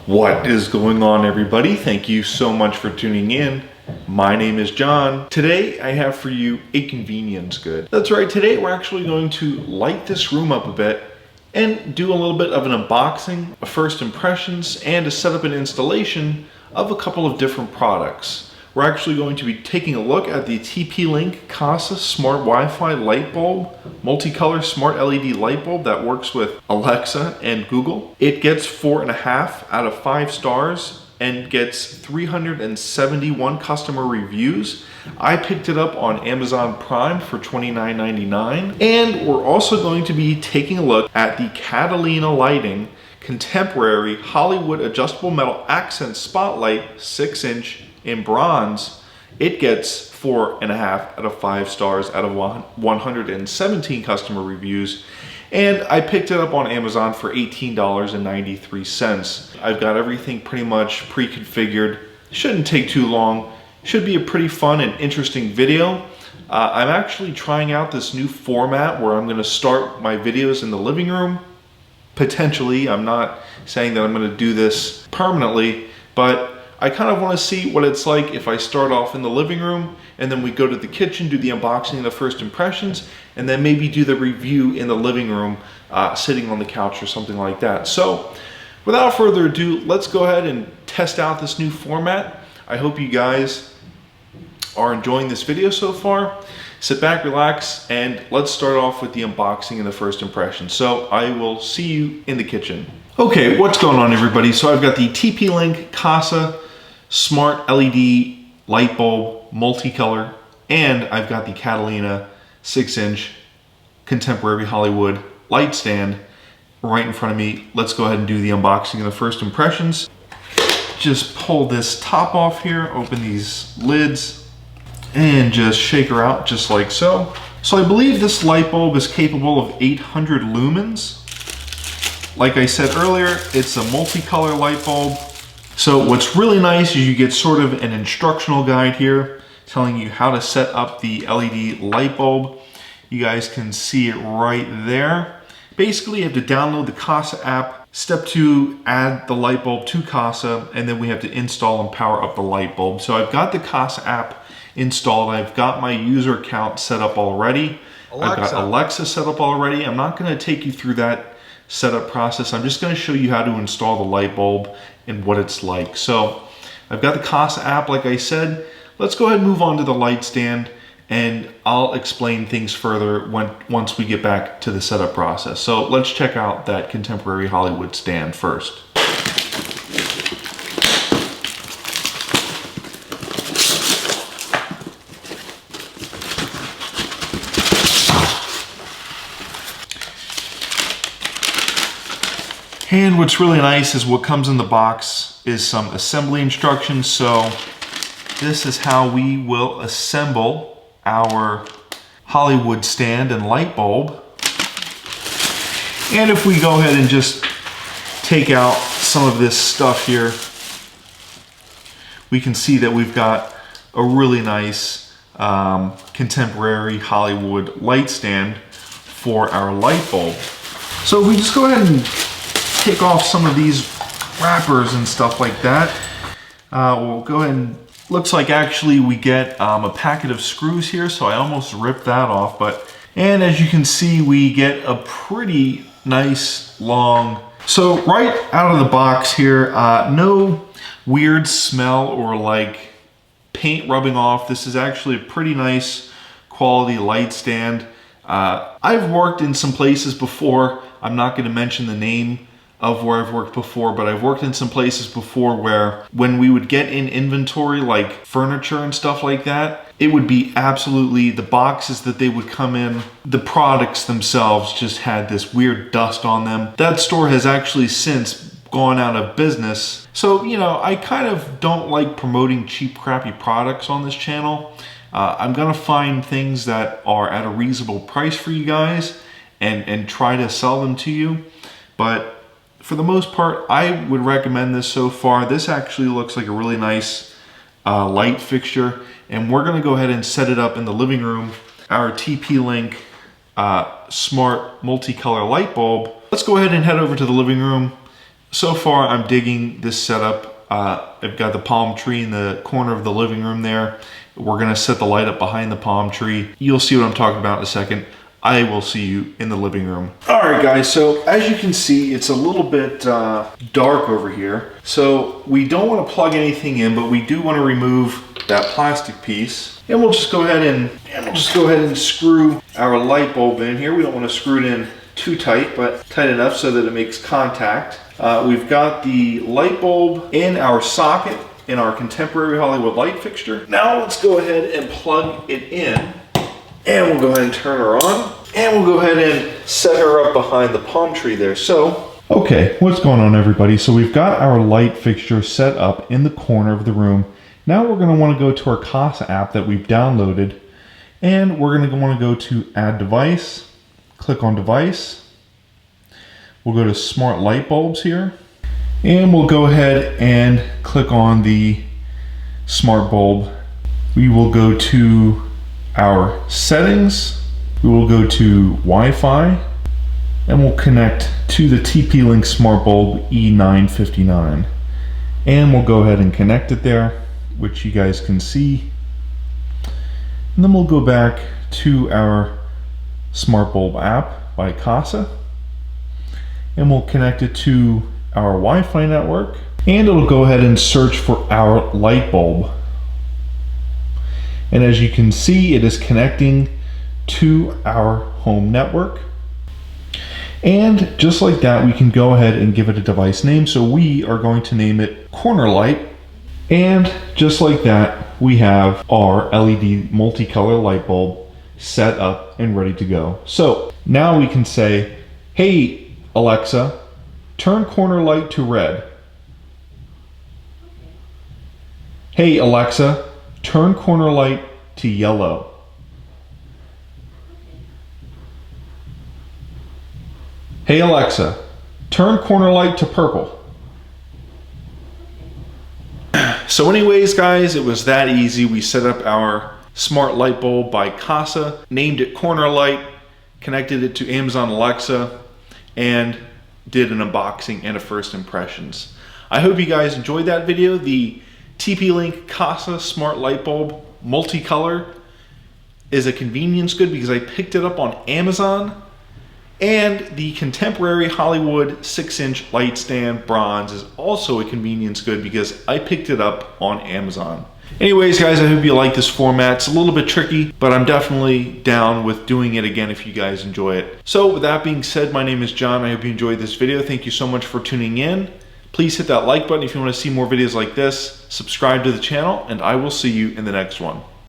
What is going on, everybody? Thank you so much for tuning in. My name is John. Today I have for you a convenience good. That's right, today we're actually going to light this room up a bit and do a little bit of an unboxing, a first impressions, and a setup and installation of a couple of different products. We're actually going to be taking a look at the TP-Link Kasa Smart Wi-Fi light bulb, multicolor smart LED light bulb that works with Alexa and Google. It gets 4.5 out of 5 stars and gets 371 customer reviews. I picked it up on Amazon Prime for $29.99. And we're also going to be taking a look at the Catalina Lighting Contemporary Hollywood Adjustable Metal Accent Spotlight 6-inch in bronze. It gets 4.5 out of 5 stars out of 117 customer reviews. And I picked it up on Amazon for $18.93. I've got everything pretty much pre-configured. Shouldn't take too long. Should be a pretty fun and interesting video. I'm actually trying out this new format where I'm going to start my videos in the living room. Potentially, I'm not saying that I'm going to do this permanently, but I kind of want to see what it's like if I start off in the living room and then we go to the kitchen, do the unboxing and the first impressions, and then maybe do the review in the living room, sitting on the couch or something like that. So without further ado, let's go ahead and test out this new format. I hope you guys are enjoying this video so far. Sit back, relax, and let's start off with the unboxing and the first impression. So I will see you in the kitchen. Okay, what's going on, everybody? So I've got the TP-Link Kasa Smart LED light bulb, multicolor, and I've got the Catalina 6-inch Contemporary Hollywood light stand right in front of me. Let's go ahead and do the unboxing and the first impressions. Just pull this top off here, open these lids, and just shake her out just like so. So I believe this light bulb is capable of 800 lumens. Like I said earlier, it's a multicolor light bulb. So what's really nice is you get sort of an instructional guide here telling you how to set up the LED light bulb. You guys can see it right there. Basically, you have to download the Kasa app. Step 2, add the light bulb to Kasa, and then we have to install and power up the light bulb. So I've got the Kasa app installed. I've got my user account set up already. I've got Alexa set up already. I'm not going to take you through that setup process. I'm just going to show you how to install the light bulb and what it's like. So I've got the Kasa app, like I said. Let's go ahead and move on to the light stand, and I'll explain things further once we get back to the setup process. So let's check out that Contemporary Hollywood stand first. And what's really nice is what comes in the box is some assembly instructions. So this is how we will assemble our Hollywood stand and light bulb. And if we go ahead and just take out some of this stuff here, we can see that we've got a really nice contemporary Hollywood light stand for our light bulb. So if we just go ahead and take off some of these wrappers and stuff like that. We'll go ahead and, looks like actually we get a packet of screws here, so I almost ripped that off. And as you can see, we get a pretty nice long, so right out of the box here, no weird smell or like paint rubbing off. This is actually a pretty nice quality light stand. I've worked in some places before. I'm not going to mention the name of where I've worked before, but I've worked in some places before where when we would get in inventory like furniture and stuff like that, it would be absolutely, the boxes that they would come in, the products themselves just had this weird dust on them. That store has actually since gone out of business. So, you know, I kind of don't like promoting cheap, crappy products on this channel. I'm gonna find things that are at a reasonable price for you guys and try to sell them to you. But for the most part, I would recommend this so far. This actually looks like a really nice light fixture, and we're gonna go ahead and set it up in the living room. Our TP-Link smart multicolor light bulb. Let's go ahead and head over to the living room, So far, I'm digging this setup. I've got the palm tree in the corner of the living room there. We're gonna set the light up behind the palm tree. You'll see what I'm talking about in a second. I will see you in the living room. All right, guys, so as you can see, it's a little bit dark over here. So we don't want to plug anything in, but we do want to remove that plastic piece. And we'll just go ahead and screw our light bulb in here. We don't want to screw it in too tight, but tight enough so that it makes contact. We've got the light bulb in our socket in our contemporary Hollywood light fixture. Now let's go ahead and plug it in. And we'll go ahead and turn her on. And we'll go ahead and set her up behind the palm tree there. So, okay, what's going on, everybody? So we've got our light fixture set up in the corner of the room. Now we're gonna wanna go to our Kasa app that we've downloaded. And we're gonna wanna go to Add Device, click on Device. We'll go to Smart Light Bulbs here. And we'll go ahead and click on the Smart Bulb. We will go to our settings, we will go to Wi-Fi, and we'll connect to the TP-Link Smart Bulb E959. And we'll go ahead and connect it there, which you guys can see. And then we'll go back to our Smart Bulb app by Kasa, and we'll connect it to our Wi-Fi network, and it'll go ahead and search for our light bulb. And as you can see, it is connecting to our home network. And just like that, we can go ahead and give it a device name. So we are going to name it Corner Light. And just like that, we have our LED multicolor light bulb set up and ready to go. So now we can say, hey, Alexa, turn corner light to red. Hey, Alexa, turn corner light to yellow. Hey Alexa, turn corner light to purple. So anyways, guys, it was that easy. We set up our smart light bulb by Kasa, named it Corner Light, connected it to Amazon Alexa, and did an unboxing and a first impressions. I hope you guys enjoyed that video. The TP-Link Kasa smart light bulb multicolor is a convenience good because I picked it up on Amazon, and the contemporary Hollywood 6-inch light stand bronze is also a convenience good because I picked it up on Amazon. Anyways, guys, I hope you like this format. It's a little bit tricky, but I'm definitely down with doing it again if you guys enjoy it. So with that being said, my name is John. I hope you enjoyed this video. Thank you so much for tuning in. Please hit that like button if you want to see more videos like this. Subscribe to the channel, and I will see you in the next one.